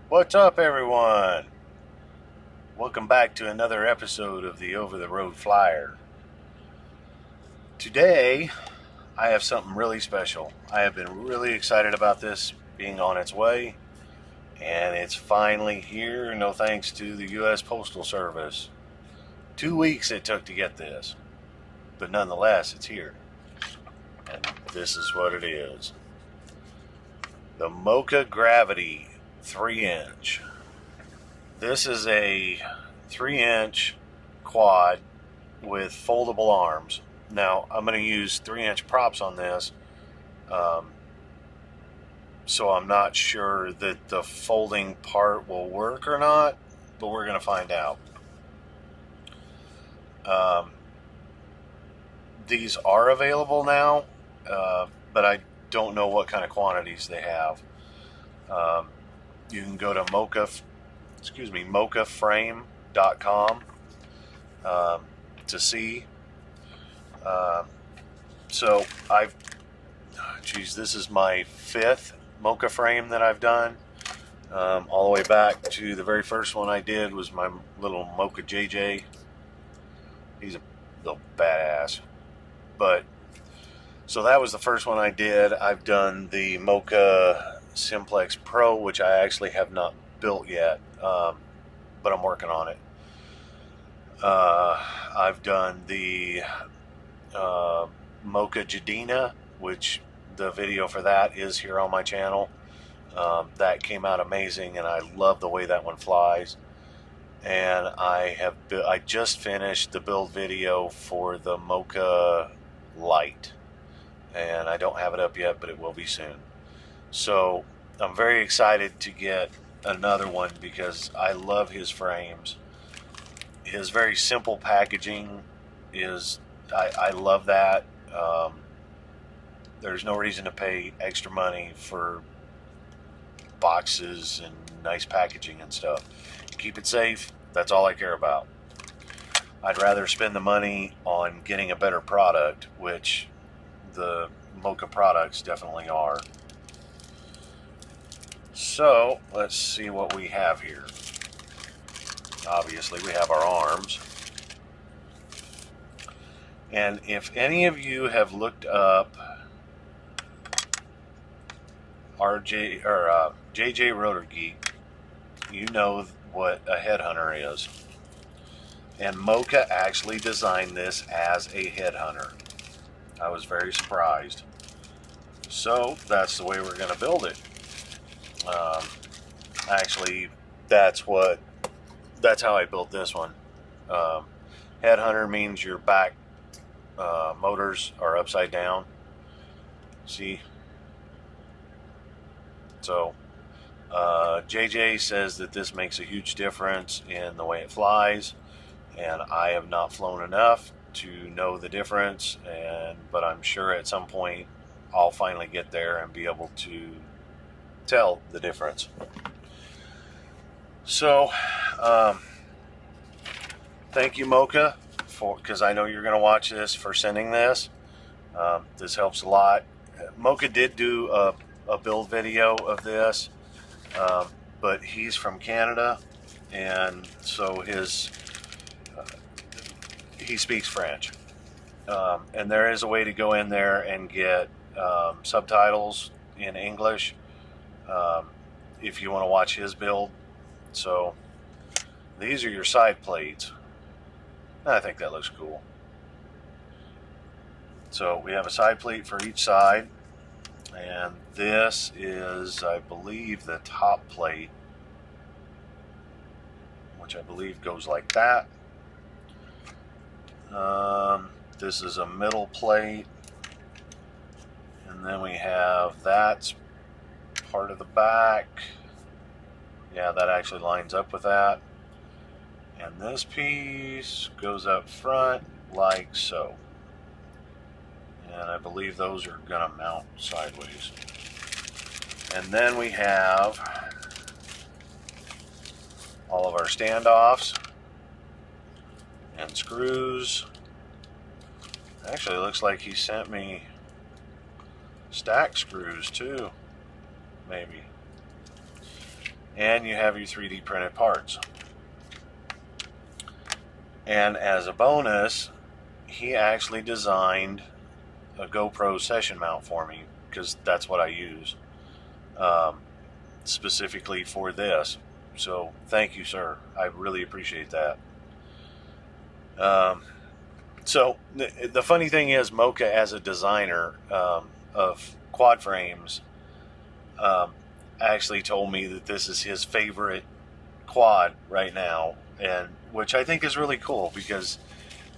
What's up, everyone? Welcome back to another episode of the Over the Road Flyer. Today, I have something really special. I have been really excited about this being on its way, and it's finally here, no thanks to the U.S. Postal Service. 2 weeks it took to get this, but nonetheless, it's here. And this is what it is. The Moka Gravity 3-inch. This is a 3-inch quad with foldable arms. Now, I'm going to use 3-inch props on this, so I'm not sure that the folding part will work or not, but we're going to find out. These are available now, but I don't know what kind of quantities they have. You can go to mokaframe.com to see. So this is my 5th Mocha frame that I've done. All the way back to the very first one I did was my little Mocha JJ. He's a little badass. So that was the first one I did. I've done the Mocha Simplex Pro, which I actually have not built yet, but I'm working on it. I've done the Mocha Jadina, which the video for that is here on my channel. That came out amazing, and I love the way that one flies. And I just finished the build video for the Mocha Light, and I don't have it up yet, but it will be soon. So I'm very excited to get another one because I love his frames. His very simple packaging is, I love that. There's no reason to pay extra money for boxes and nice packaging and stuff. Keep it safe. That's all I care about. I'd rather spend the money on getting a better product, which the Mocha products definitely are. So let's see what we have here. Obviously, we have our arms. And if any of you have looked up JJRotoGeek, you know what a headhunter is. And Mocha actually designed this as a headhunter. I was very surprised. So that's the way we're going to build it. Actually, that's how I built this one. Headhunter means your back motors are upside down. See? So JJ says that this makes a huge difference in the way it flies, and I have not flown enough to know the difference, but I'm sure at some point I'll finally get there and be able to tell the difference. So thank you, Mocha, because I know you're going to watch this, for sending this. This helps a lot. Mocha did do a build video of this, but he's from Canada, and so he speaks French, and there is a way to go in there and get subtitles in English if you want to watch his build. So these are your side plates. I think that looks cool. So we have a side plate for each side, and this is, I believe, the top plate, which I believe goes like that. This is a middle plate, and then we have that's part of the back. Yeah, that actually lines up with that. And this piece goes up front like so. And I believe those are going to mount sideways. And then we have all of our standoffs and screws. Actually, it looks like he sent me stack screws too, maybe. and you have your 3D printed parts. And as a bonus, he actually designed a GoPro session mount for me, because that's what I use specifically for this. So thank you, sir. I really appreciate that. So the funny thing is, Mocha, as a designer of quad frames, actually told me that this is his favorite quad right now, and which I think is really cool, because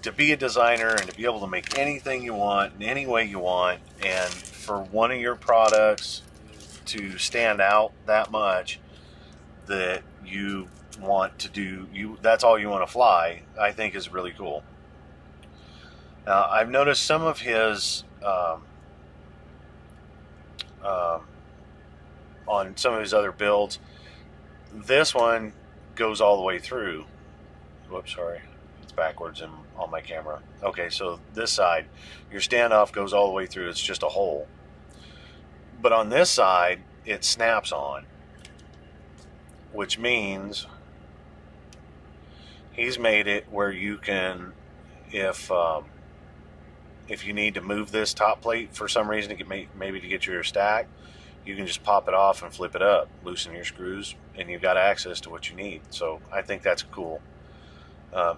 to be a designer and to be able to make anything you want in any way you want, and for one of your products to stand out that much that you want to do, that's all you want to fly, I think is really cool. Now, I've noticed some of his on some of his other builds, this one goes all the way through. Whoops, sorry, it's backwards on my camera. Okay, so this side, your standoff goes all the way through. It's just a hole. But on this side, it snaps on, which means he's made it where you can, if you need to move this top plate for some reason, to get maybe to get your stack, you can just pop it off and flip it up, loosen your screws, and you've got access to what you need. So I think that's cool.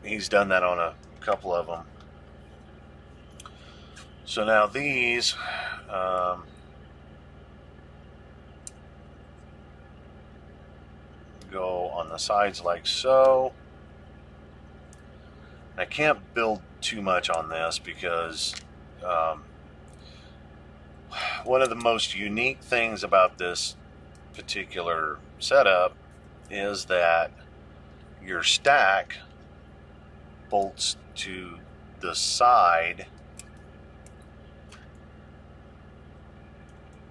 He's done that on a couple of them. So now these go on the sides like so. I can't build too much on this because one of the most unique things about this particular setup is that your stack bolts to the side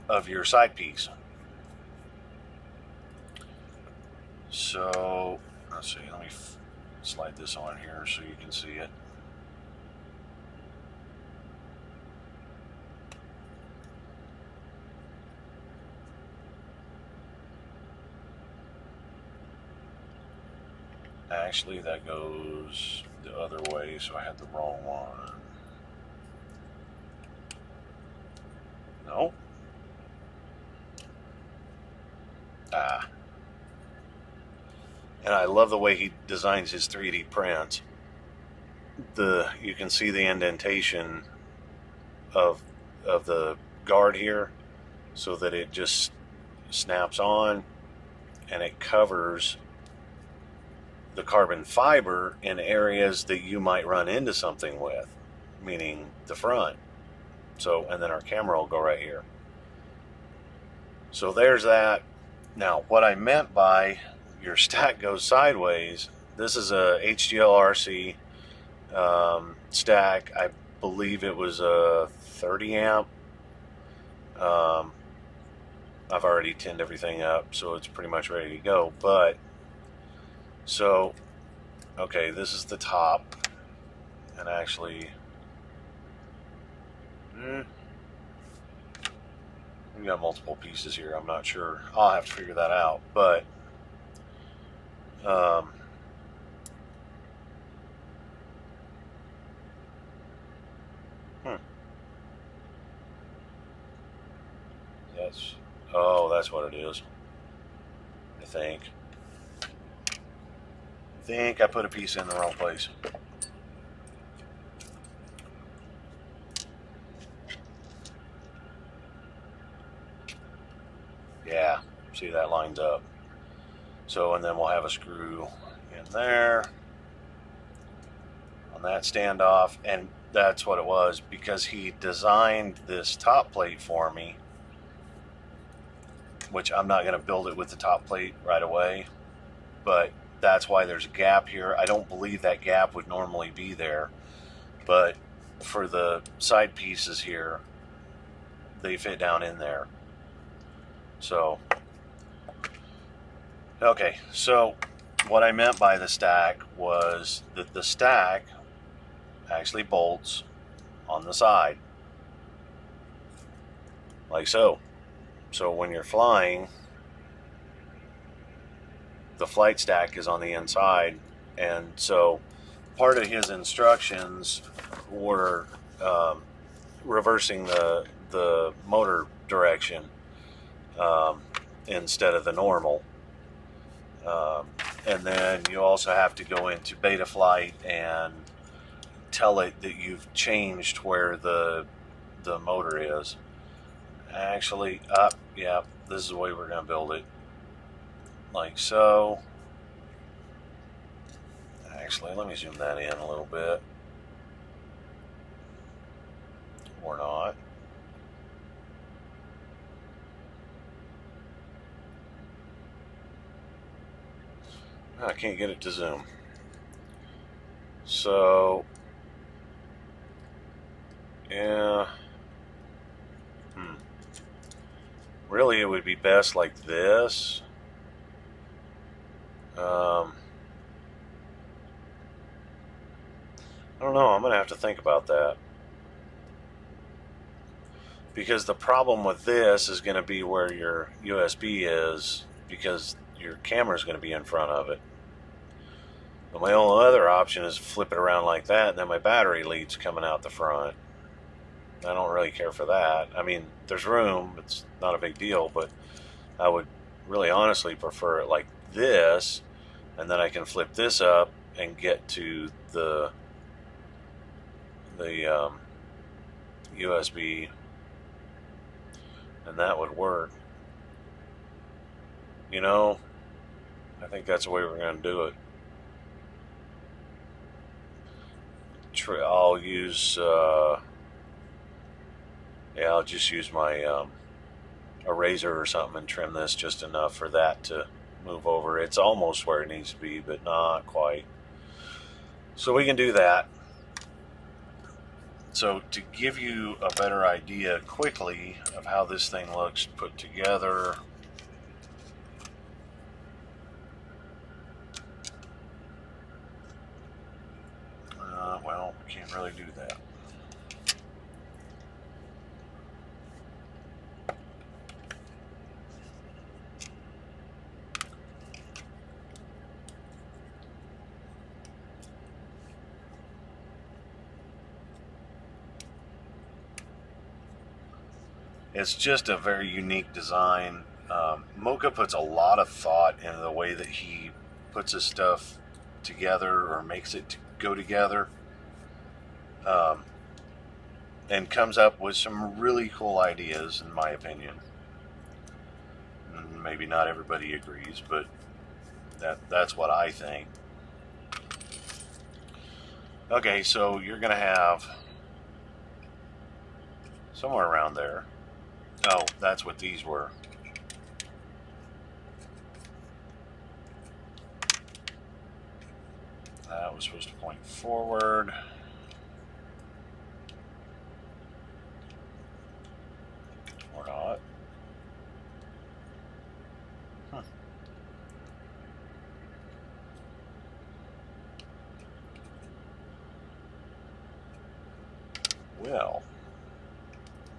of your side piece. So let's see, let me slide this on here so you can see it. Actually, that goes the other way, so I had the wrong one. No. And I love the way he designs his 3D prints. You can see the indentation of the guard here, so that it just snaps on and it covers the carbon fiber in areas that you might run into something with, meaning the front. So, and then our camera will go right here. So there's that. Now, what I meant by your stack goes sideways, this is a HDL-RC stack. I believe it was a 30 amp. I've already tinned everything up, so it's pretty much ready to go. But so, okay, this is the top, and actually, we got multiple pieces here. I'm not sure. I'll have to figure that out. But that's what it is. I think I put a piece in the wrong place. Yeah, see, that lines up. So, and then we'll have a screw in there on that standoff, and that's what it was, because he designed this top plate for me, which I'm not going to build it with the top plate right away, but that's why there's a gap here. I don't believe that gap would normally be there, but for the side pieces here, they fit down in there. So, okay, so what I meant by the stack was that the stack actually bolts on the side, like so. So when you're flying, the flight stack is on the inside, and so part of his instructions were reversing the motor direction instead of the normal. And then you also have to go into beta flight and tell it that you've changed where the motor is. Actually, yeah, this is the way we're going to build it. Like so. Actually, let me zoom that in a little bit. Or not. I can't get it to zoom. So, yeah. Really, it would be best like this. I don't know. I'm going to have to think about that. Because the problem with this is going to be where your USB is, because your camera is going to be in front of it. But my only other option is flip it around like that, and then my battery lead's coming out the front. I don't really care for that. I mean, there's room. It's not a big deal, but I would really honestly prefer it like this, and then I can flip this up and get to the USB, and that would work. You know, I think that's the way we're going to do it. I'll use, yeah, I'll just use my eraser or something and trim this just enough for that to move over. It's almost where it needs to be, but not quite. So we can do that. So to give you a better idea quickly of how this thing looks put together, well, can't really do that. It's just a very unique design. Mocha puts a lot of thought into the way that he puts his stuff together or makes it go together, and comes up with some really cool ideas, in my opinion. Maybe not everybody agrees, but that's what I think. Okay, so you're going to have somewhere around there. Oh, that's what these were. That was supposed to point forward. Or not. Huh. Well,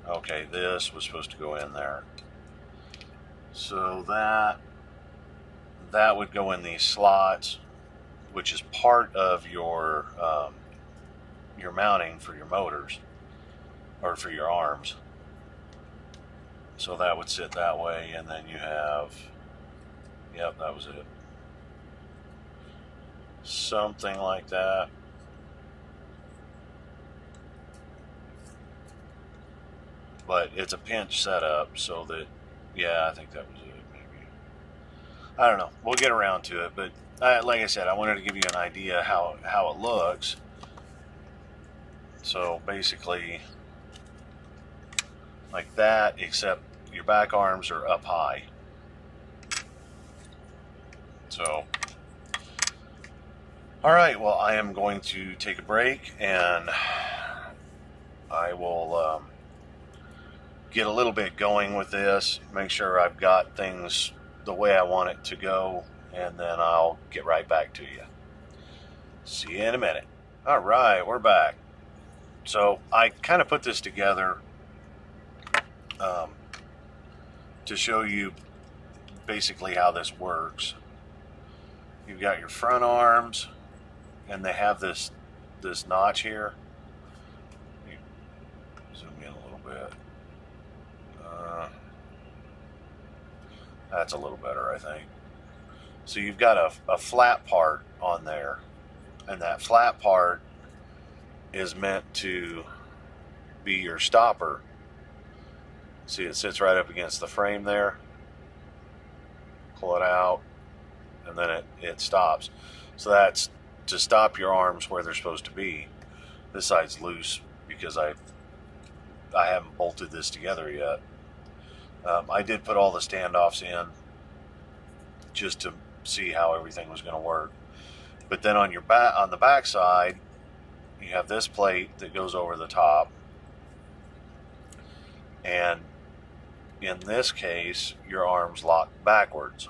okay, this was supposed to go in there. So that would go in these slots, which is part of your mounting for your motors, or for your arms. So that would sit that way, and then you have, yep, that was it. Something like that. But it's a pinch setup, so that, yeah, I think that was it, maybe. I don't know. We'll get around to it, but like I said, I wanted to give you an idea how it looks. So basically, like that, except your back arms are up high. So, all right, well, I am going to take a break, and I will get a little bit going with this, make sure I've got things the way I want it to go, and then I'll get right back to you. See you in a minute. All right, we're back. So I kind of put this together to show you basically how this works. you've got your front arms, and they have this notch here. Zoom in a little bit. That's a little better, I think. So you've got a flat part on there, and that flat part is meant to be your stopper. See, it sits right up against the frame there. Pull it out, and then it stops. So that's to stop your arms where they're supposed to be. This side's loose because I haven't bolted this together yet. I did put all the standoffs in just to see how everything was going to work. But then on the back side, you have this plate that goes over the top, and in this case, your arms lock backwards,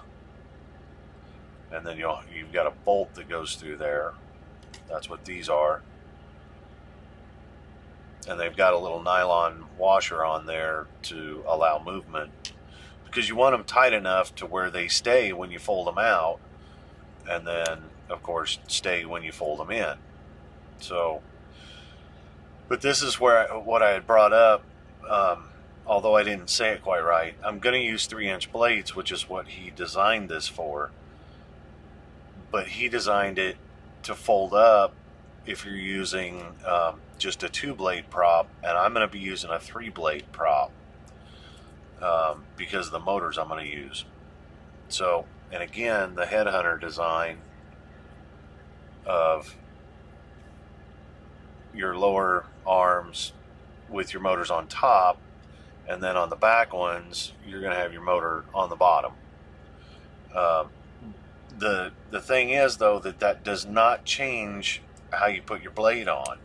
and then you've got a bolt that goes through there. That's what these are. And they've got a little nylon washer on there to allow movement, because you want them tight enough to where they stay when you fold them out, and then of course stay when you fold them in. So, but this is what I had brought up, although I didn't say it quite right. I'm going to use 3-inch blades, which is what he designed this for, but he designed it to fold up if you're using just a 2-blade prop, and I'm going to be using a 3-blade prop because of the motors I'm going to use. So, and again, the Headhunter design of your lower arms with your motors on top, and then on the back ones you're going to have your motor on the bottom. The thing is, though, that does not change how you put your blade on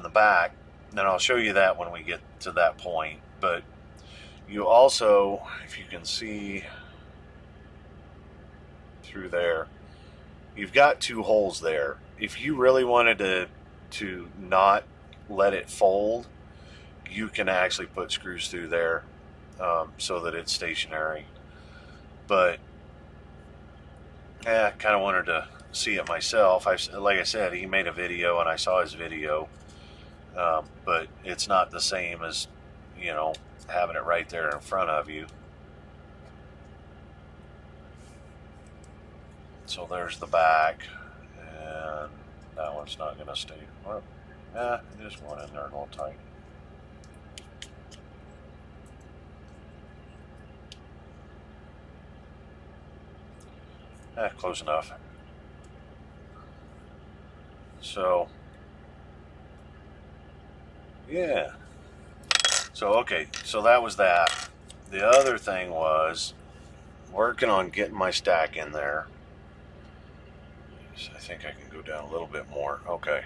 the back, and I'll show you that when we get to that point. But you also, if you can see through there, you've got 2 holes there. If you really wanted to not let it fold, you can actually put screws through there so that it's stationary. But I kind of wanted to see it myself. Like I said, he made a video and I saw his video, but it's not the same as, having it right there in front of you. So there's the back, and that one's not going to stay. Well, just going in there a little tight. Close enough. So, yeah. So, okay, so that was that. The other thing was working on getting my stack in there. I think I can go down a little bit more. Okay.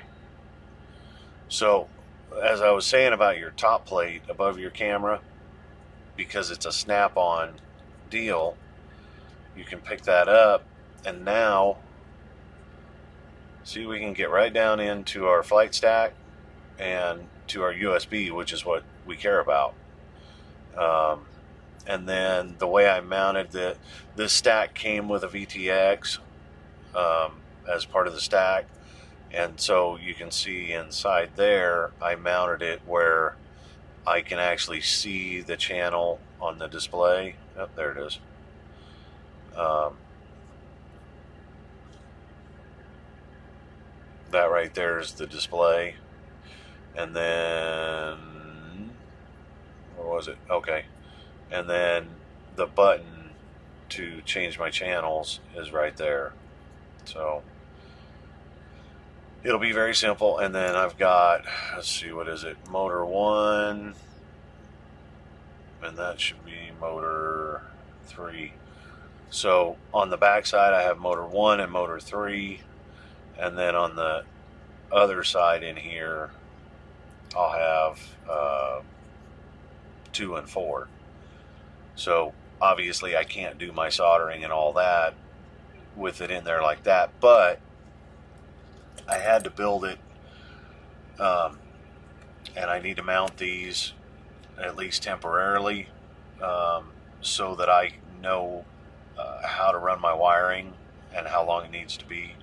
So, as I was saying about your top plate above your camera, because it's a snap-on deal, you can pick that up, and now, see, we can get right down into our flight stack and to our USB, which is what we care about. And then the way I mounted this stack came with a VTX as part of the stack, and so you can see inside there I mounted it where I can actually see the channel on the display. Oh, there it is. That right there is the display, and then where was it? Okay, and then the button to change my channels is right there. So it'll be very simple. And then I've got, let's see, what is it? Motor 1, and that should be motor 3. So on the back side I have motor 1 and motor 3, and then on the other side in here I'll have 2 and 4. So obviously I can't do my soldering and all that with it in there like that, but I had to build it, and I need to mount these at least temporarily, so that I know how to run my wiring and how long it needs to be.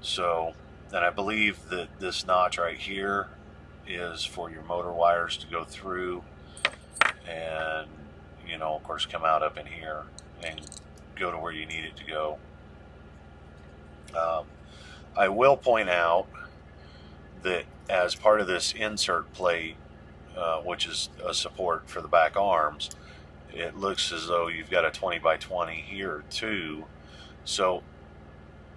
So, and I believe that this notch right here is for your motor wires to go through and, you know, of course, come out up in here and go to where you need it to go. I will point out that as part of this insert plate, which is a support for the back arms, it looks as though you've got a 20 by 20 here too. So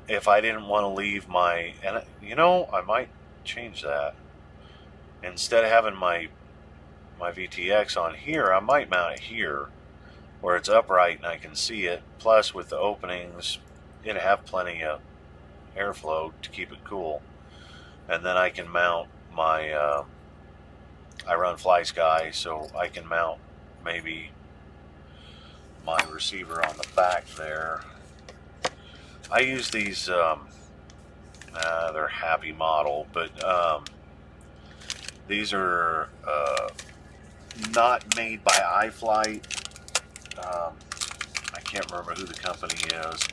if I didn't want to leave my, and you know, I might change that. Instead of having my VTX on here, I might mount it here where it's upright and I can see it. Plus with the openings, it'll have plenty of airflow to keep it cool. And then I can mount my, I run Fly Sky, so I can mount maybe my receiver on the back there. I use these, they're Happy model, but these are not made by iFlight. I can't remember who the company is.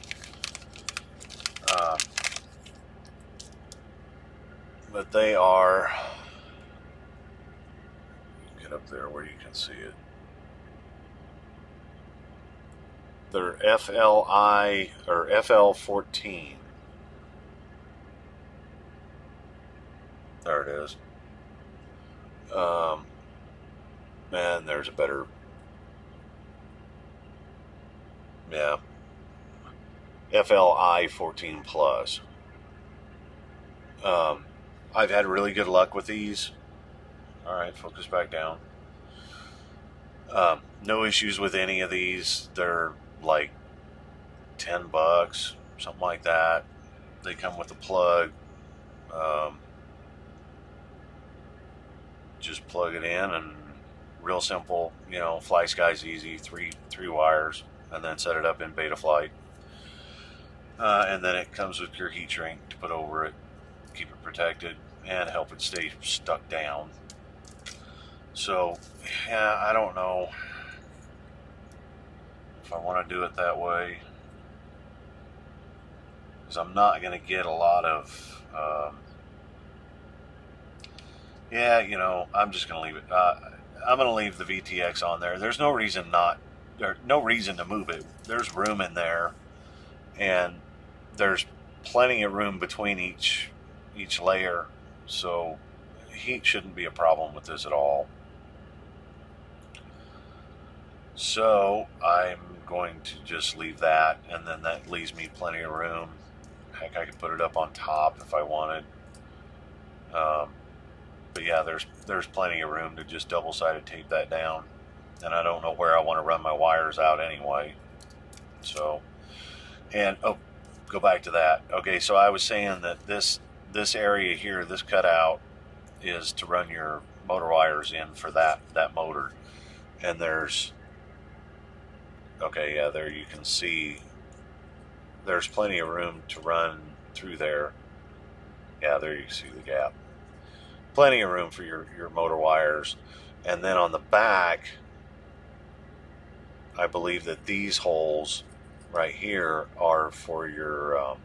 But they are, get up there where you can see it. They're FLI or FL14. There it is. And there's a better, yeah, FLI 14 Plus. I've had really good luck with these. All right, focus back down. No issues with any of these. They're like $10, something like that. They come with a plug. Just plug it in, and real simple. You know, Fly Sky's easy. Three wires, and then set it up in Betaflight. And then it comes with your heat shrink to put over it, keep it protected, and help it stay stuck down. So, yeah, I don't know if I want to do it that way, because I'm not going to get a lot of, yeah, you know, I'm just going to leave it. I'm going to leave the VTX on there. There's no reason to move it. There's room in there, and there's plenty of room between each layer, so heat shouldn't be a problem with this at all. So I'm going to just leave that, and then that leaves me plenty of room. Heck, I could put it up on top if I wanted. But yeah, there's plenty of room to just double-sided tape that down, and I don't know where I want to run my wires out anyway. So, and oh, go back to that. Okay, so I was saying that this area here, this cutout, is to run your motor wires in for that motor. And there's, okay, yeah, there you can see there's plenty of room to run through there. Yeah, there you can see the gap. Plenty of room for your motor wires. And then on the back, I believe that these holes right here are for your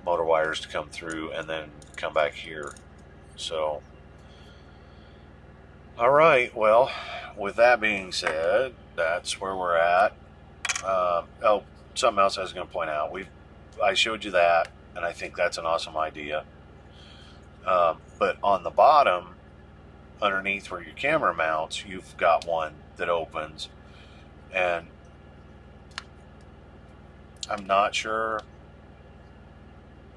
motor wires to come through and then come back here. So, all right, well, with that being said, that's where we're at. Oh, something else I was going to point out. I showed you that, and I think that's an awesome idea. But on the bottom, underneath where your camera mounts, you've got one that opens, and I'm not sure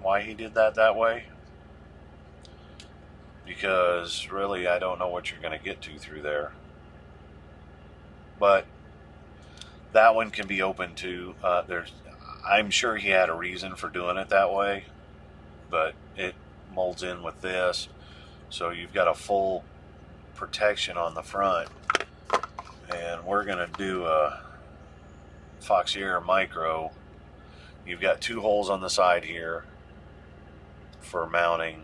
why he did that way, because really I don't know what you're going to get to through there. But that one can be open too. I'm sure he had a reason for doing it that way, but it molds in with this, so you've got a full protection on the front. And we're going to do a Foxier Micro. You've got two holes on the side here for mounting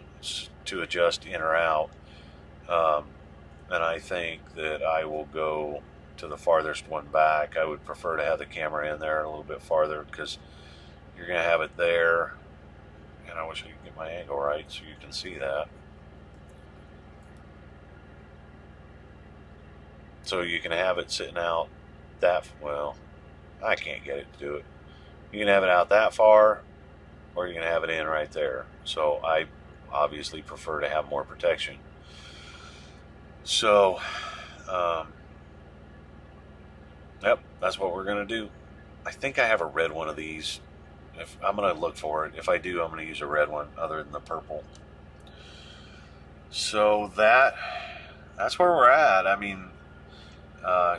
to adjust in or out, and I think that I will go to the farthest one back. I would prefer to have the camera in there a little bit farther, because you're going to have it there. And I wish I could get my angle right so you can see that. So you can have it sitting out that, well, I can't get it to do it. You can have it out that far, or you can have it in right there. So I obviously prefer to have more protection. So, yep, that's what we're going to do. I think I have a red one of these. If I'm going to look for it. If I do, I'm going to use a red one other than the purple. So that's where we're at. I mean,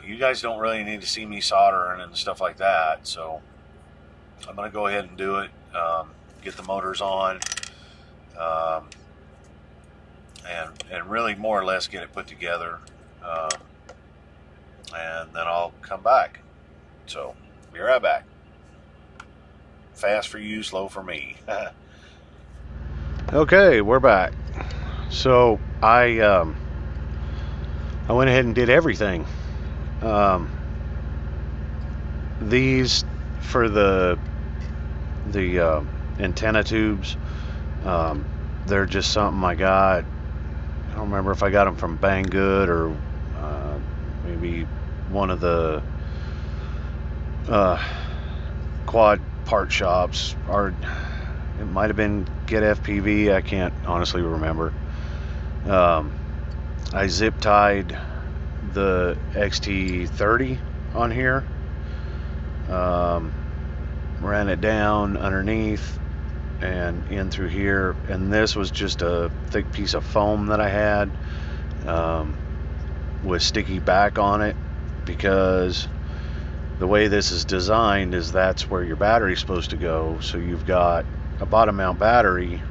you guys don't really need to see me soldering and stuff like that. So I'm going to go ahead and do it. Get the motors on. And really more or less get it put together. And then I'll come back. So, be right back. Fast for you, slow for me. Okay, we're back. So I went ahead and did everything. These for the antenna tubes. They're just something I got. I don't remember if I got them from Banggood or maybe one of the quad part shops, or it might have been Get FPV. I can't honestly remember. I zip tied the XT30 on here, ran it down underneath and in through here, and this was just a thick piece of foam that I had with sticky back on it, because the way this is designed is that's where your battery's supposed to go. So you've got a bottom mount battery,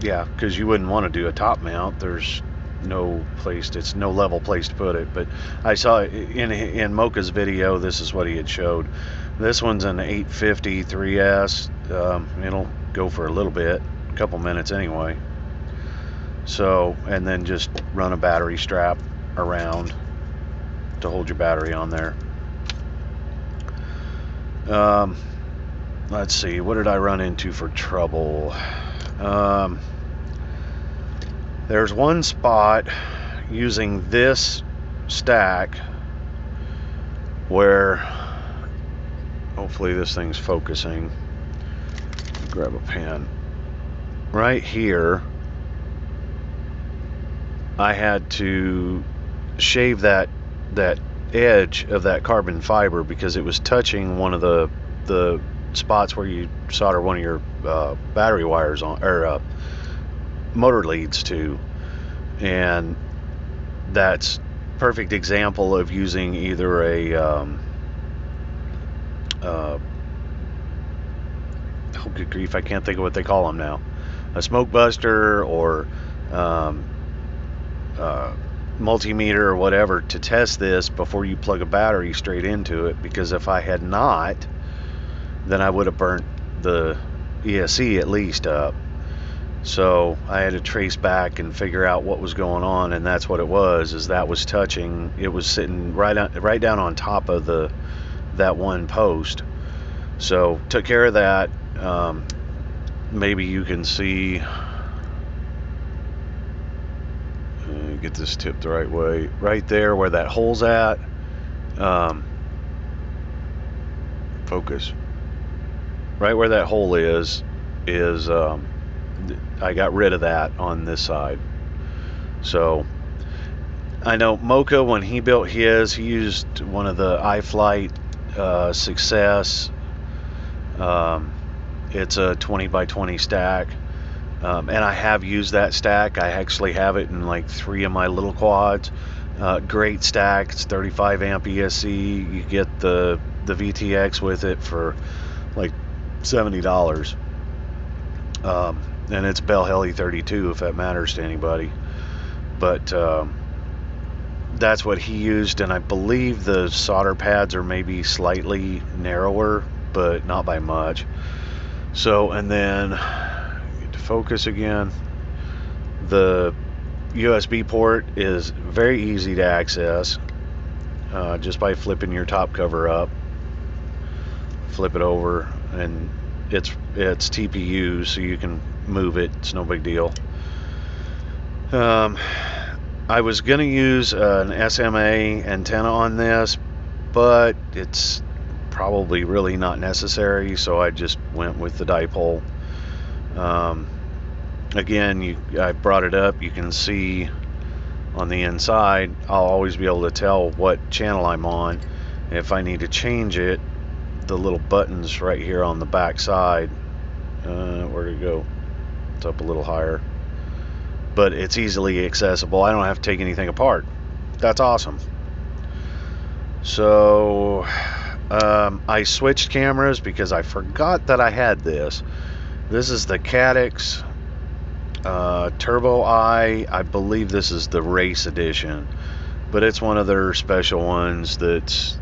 yeah, because you wouldn't want to do a top mount. There's no place, it's no level place to put it. But I saw in Mocha's video, this is what he had showed. This one's an 850 3S. It'll go for a little bit, a couple minutes anyway. So, and then just run a battery strap around to hold your battery on there. Let's see, what did I run into for trouble? There's one spot using this stack where, hopefully this thing's focusing. Grab a pen. Right here, I had to shave that edge of that carbon fiber because it was touching one of the spots where you solder one of your battery wires on, or motor leads to. And that's perfect example of using either a oh good grief, I can't think of what they call them now, a smoke buster or multimeter or whatever, to test this before you plug a battery straight into it, because if I had not, then I would have burnt the ESC at least up. So I had to trace back and figure out what was going on, and that's what it was, is that was touching, it was sitting right down on top of that one post. So took care of that. Maybe you can see, get this tipped the right way, right there where that hole's at. Focus. Right where that hole is I got rid of that on this side. So I know Mocha, when he built his, he used one of the iFlight Success. It's a 20 by 20 stack, and I have used that stack. I actually have it in like 3 of my little quads. Great stack. It's 35 amp ESC. You get the VTX with it for like $70. And it's Bell Heli 32, if that matters to anybody. But that's what he used, and I believe the solder pads are maybe slightly narrower, but not by much. So, and then get to focus again. The USB port is very easy to access, just by flipping your top cover up. Flip it over, and it's TPU, so you can move it. It's no big deal. I was going to use an SMA antenna on this, but it's probably really not necessary, so I just went with the dipole. Again, I brought it up. You can see on the inside, I'll always be able to tell what channel I'm on. If I need to change it, the little buttons right here on the back side, where'd it go? It's up a little higher, but it's easily accessible. I don't have to take anything apart. That's awesome. So I switched cameras because I forgot that I had this. This is the Caddx Turbo Eye. I believe this is the race edition, but it's one of their special ones that's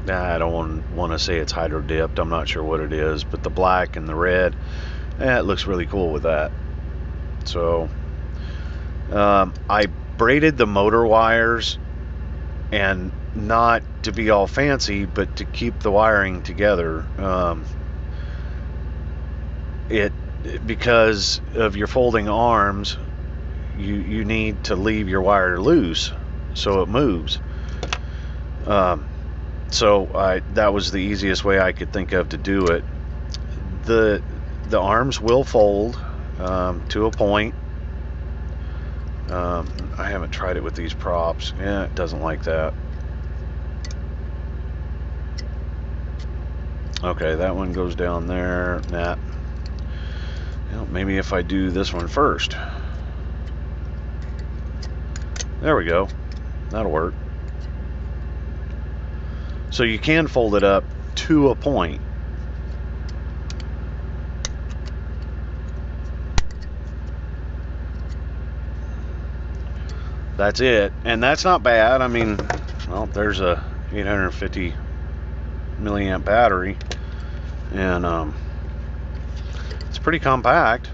I don't want to say it's hydro dipped. I'm not sure what it is, but the black and the red, it looks really cool with that. So I braided the motor wires, and not to be all fancy, but to keep the wiring together. Because of your folding arms, you need to leave your wire loose so it moves. So that was the easiest way I could think of to do it. The arms will fold to a point. I haven't tried it with these props. Yeah, it doesn't like that. Okay, that one goes down there. Nah. Well, maybe if I do this one first. There we go. That'll work. So you can fold it up to a point. That's it, and that's not bad. I mean, well, there's a 850 milliamp battery, and it's pretty compact.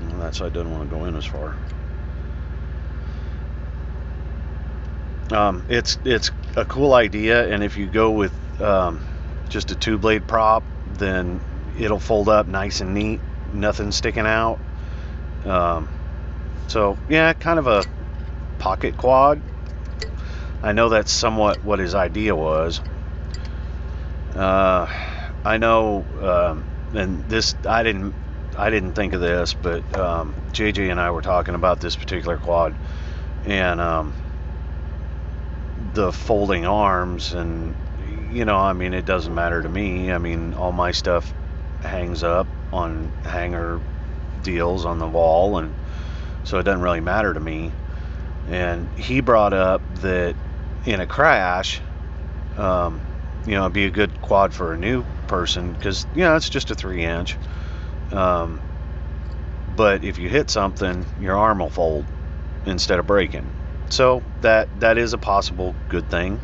Well, that side doesn't want to go in as far. It's a cool idea, and if you go with just a 2-blade prop, then it'll fold up nice and neat, nothing sticking out. So yeah, kind of a pocket quad. I know that's somewhat what his idea was. I know, and this I didn't think of this, but JJ and I were talking about this particular quad, and the folding arms, and I mean, it doesn't matter to me. I mean, all my stuff hangs up on hanger deals on the wall, and so it doesn't really matter to me. And he brought up that in a crash, it'd be a good quad for a new person, because it's just a 3-inch, but if you hit something, your arm will fold instead of breaking. So that is a possible good thing.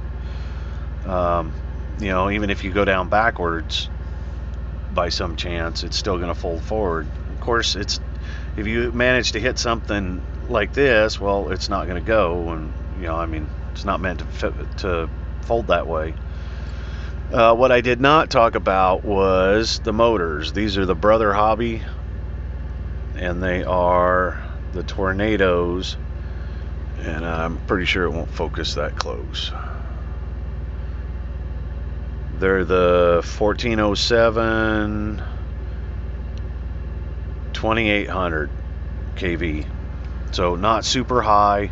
Even if you go down backwards by some chance, it's still going to fold forward. Of course, if you manage to hit something like this, well, it's not going to go, and I mean, it's not meant to fold that way. What I did not talk about was the motors. These are the Brother Hobby, and they are the Tornadoes. And I'm pretty sure it won't focus that close. They're the 1407 2800 kV. So not super high,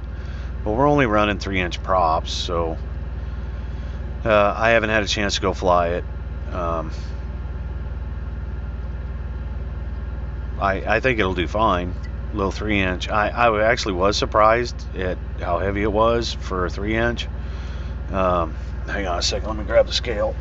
but we're only running 3-inch props, so I haven't had a chance to go fly it. I think it'll do fine. Little 3-inch. I actually was surprised at how heavy it was for a 3-inch. Hang on a second, let me grab the scale.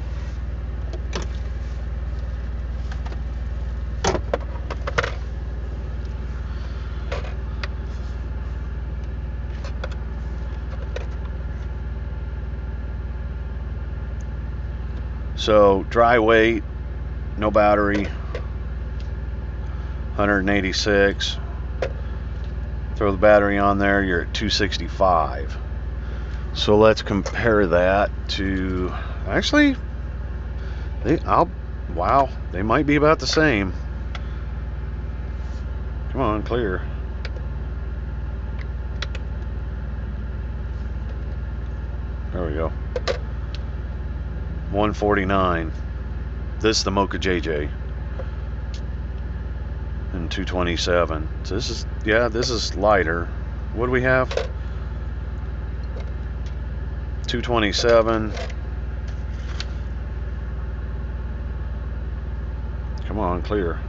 So dry weight, no battery, 186. Throw the battery on there, you're at 265. So let's compare that to, actually, wow, they might be about the same. Come on, clear. There we go. 149. This is the Mocha JJ. And 227. So this is, yeah, this is lighter. What do we have? 227. Come on, clear.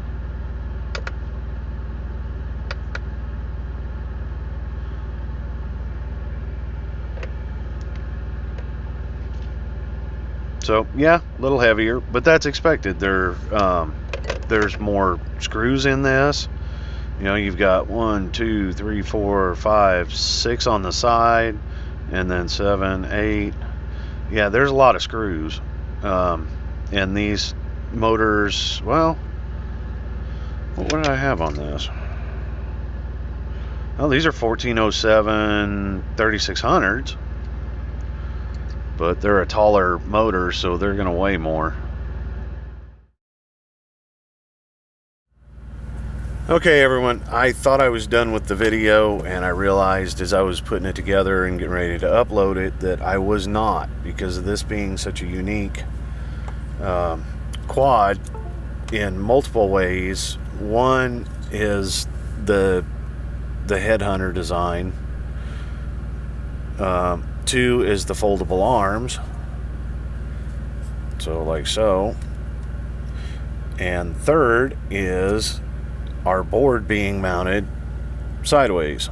So yeah, a little heavier, but that's expected. There's more screws in this. You know, you've got 1, 2, 3, 4, 5, 6 on the side, and then 7, 8. Yeah, there's a lot of screws. And these motors, well, what did I have on this? Oh, these are 1407 3600s. But they're a taller motor, so they're going to weigh more. Okay, everyone, I thought I was done with the video, and I realized as I was putting it together and getting ready to upload it that I was not, because of this being such a unique quad in multiple ways. One is the headhunter design. 2 is the foldable arms, so like so, and 3rd is our board being mounted sideways.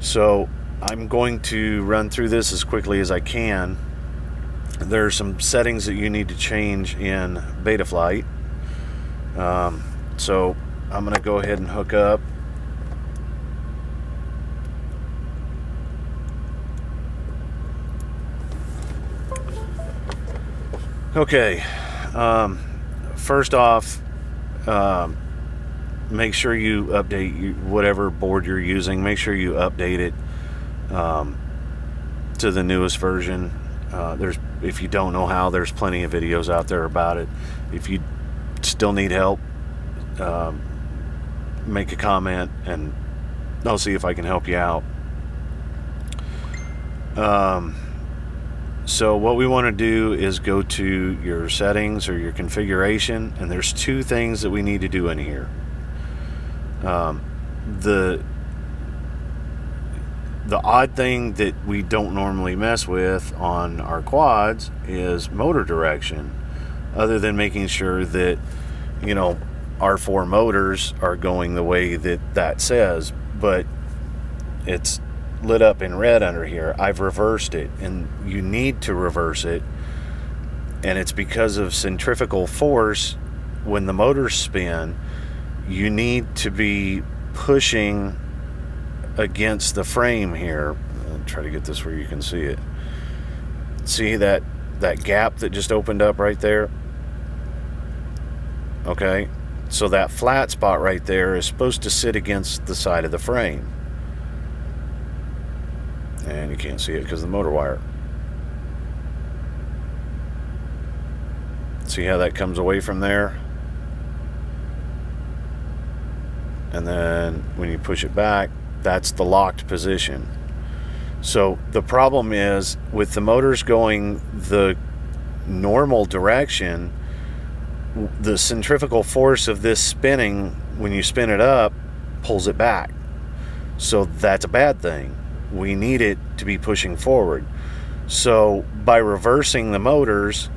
So I'm going to run through this as quickly as I can. There are some settings that you need to change in Betaflight. So I'm going to go ahead and hook up. Okay, first off, make sure you update whatever board you're using. Make sure you update it to the newest version. If you don't know how, there's plenty of videos out there about it. If you still need help, make a comment and I'll see if I can help you out. So what we want to do is go to your settings or your configuration, and there's 2 things that we need to do in here. The odd thing that we don't normally mess with on our quads is motor direction, other than making sure that, you know, our 4 motors are going the way that says, but it's lit up in red under here. I've reversed it, and you need to reverse it, and it's because of centrifugal force. When the motors spin, you need to be pushing against the frame here. I'll try to get this where you can see it. See that gap that just opened up right there? Okay, so that flat spot right there is supposed to sit against the side of the frame. And you can't see it because of the motor wire. See how that comes away from there? And then when you push it back, that's the locked position. So the problem is with the motors going the normal direction, the centrifugal force of this spinning, when you spin it up, pulls it back. So that's a bad thing. We need it to be pushing forward. So by reversing the motors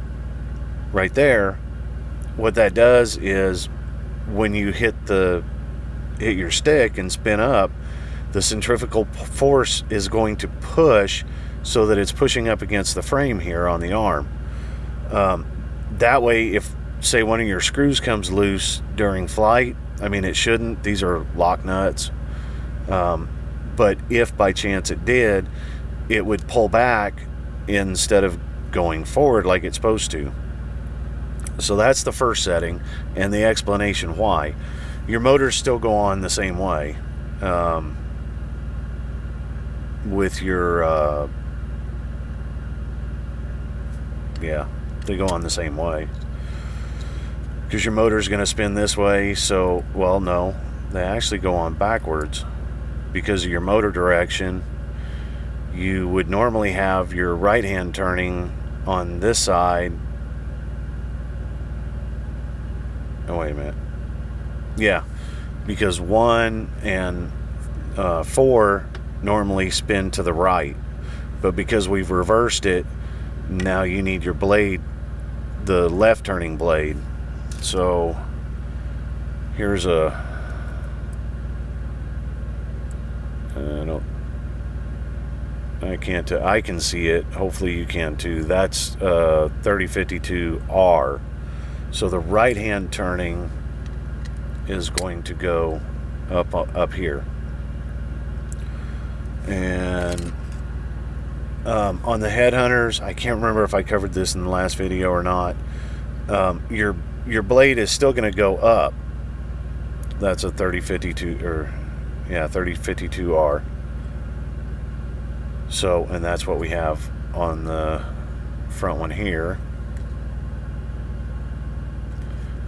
right there, what that does is when you hit your stick and spin up, the centrifugal force is going to push so that it's pushing up against the frame here on the arm. That way, if say one of your screws comes loose during flight, I mean, it shouldn't, these are lock nuts, but if by chance it did, it would pull back instead of going forward like it's supposed to. So that's the first setting and the explanation why. your motors still go on the same way. With your yeah, they go on the same way because your motor is going to spin this way. So, well, no, they actually go on backwards because of your motor direction. You would normally have your right hand turning on this side. Oh, wait a minute. Yeah, because 1 and 4 normally spin to the right, but because we've reversed it, now you need your blade, the left turning blade. So here's a I can see it. Hopefully you can too. That's 3052R. So the right hand turning is going to go up here. And on the headhunters, I can't remember if I covered this in the last video or not. Your blade is still going to go up. That's a 3052 or yeah, 3052R. So, and that's what we have on the front one here.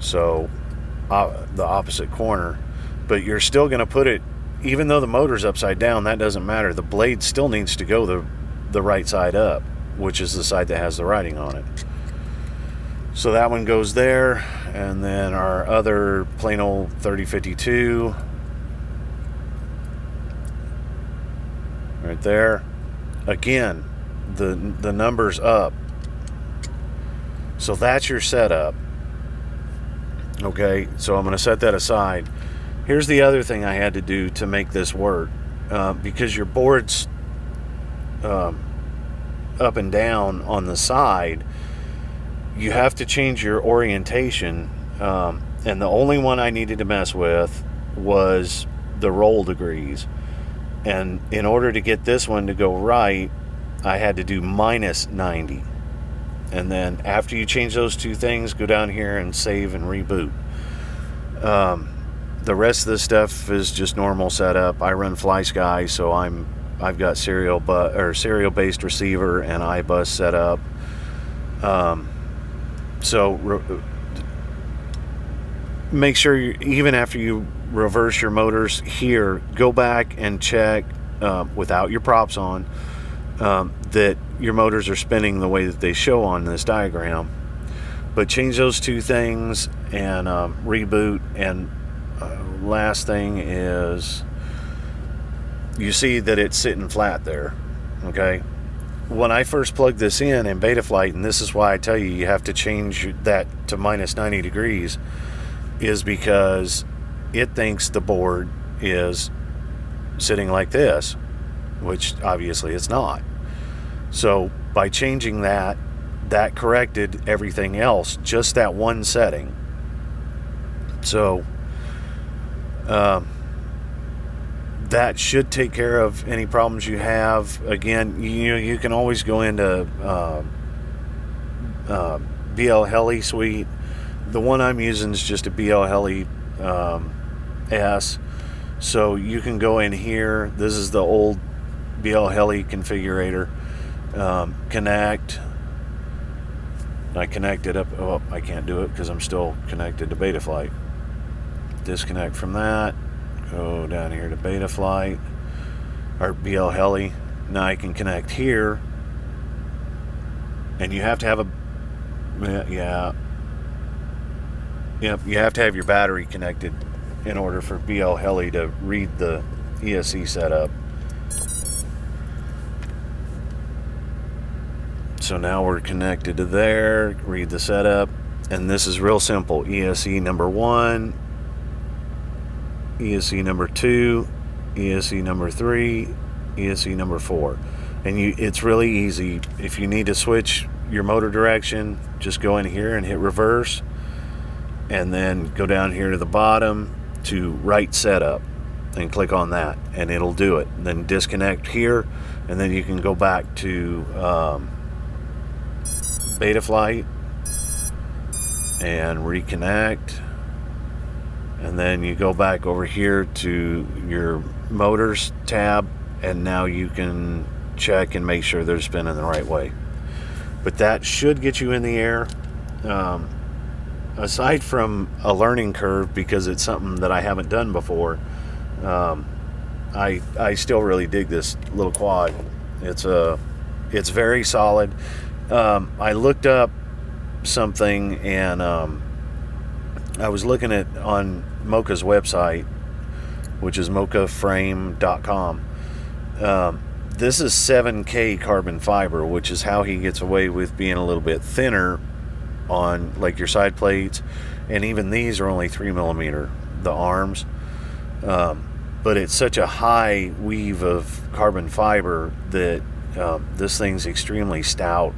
So, the opposite corner, but you're still going to put it, even though the motor's upside down, that doesn't matter. The blade still needs to go the right side up, which is the side that has the writing on it. So that one goes there, and then our other plain old 3052 right there. Again, the number's up. So that's your setup. Okay, so I'm going to set that aside. Here's the other thing I had to do to make this work. Because your board's up and down on the side, you have to change your orientation. And the only one I needed to mess with was the roll degrees. And in order to get this one to go right, I had to do -90. And then after you change those two things, go down here and save and reboot. The rest of the stuff is just normal setup. I run FlySky, so I've got serial based receiver and iBus set up. Make sure even after you reverse your motors here, go back and check without your props on that your motors are spinning the way that they show on this diagram. But change those two things and reboot. And last thing is, you see that it's sitting flat there. Okay, when I first plugged this in Betaflight, and this is why I tell you have to change that to -90 degrees, is because it thinks the board is sitting like this, which obviously it's not. So by changing that corrected everything else, just that one setting. So that should take care of any problems you have. Again, you can always go into BL Heli Suite. The one I'm using is just a BL Heli S. So you can go in here. This is the old BL Heli configurator. Connect. I connected up. Oh, I can't do it because I'm still connected to Betaflight. Disconnect from that. Go down here to Betaflight or BL Heli. Now I can connect here, and you have to have Yep, you have to have your battery connected in order for BL Heli to read the ESC setup. So now we're connected to there, read the setup, and this is real simple. ESC number 1, ESC number 2, ESC number 3, ESC number 4. And it's really easy. If you need to switch your motor direction, just go in here and hit reverse, and then go down here to the bottom to right setup and click on that, and it'll do it. And then disconnect here, and then you can go back to Betaflight and reconnect, and then you go back over here to your motors tab, and now you can check and make sure they're spinning the right way. But that should get you in the air. Aside from a learning curve, because it's something that I haven't done before, I still really dig this little quad. It's very solid. I looked up something, and I was looking at on Mocha's website, which is mokaframe.com. This is 7K carbon fiber, which is how he gets away with being a little bit thinner on like your side plates, and even these are only 3mm, the arms. But it's such a high weave of carbon fiber that this thing's extremely stout.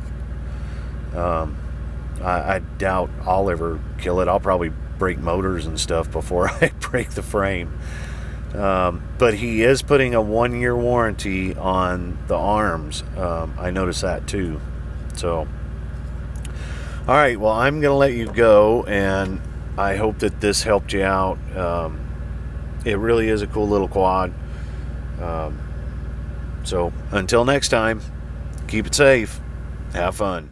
I doubt I'll ever kill it. I'll probably break motors and stuff before I break the frame. But he is putting a 1-year warranty on the arms. I noticed that too. So, all right, well, I'm going to let you go, and I hope that this helped you out. It really is a cool little quad. So until next time, keep it safe. Have fun.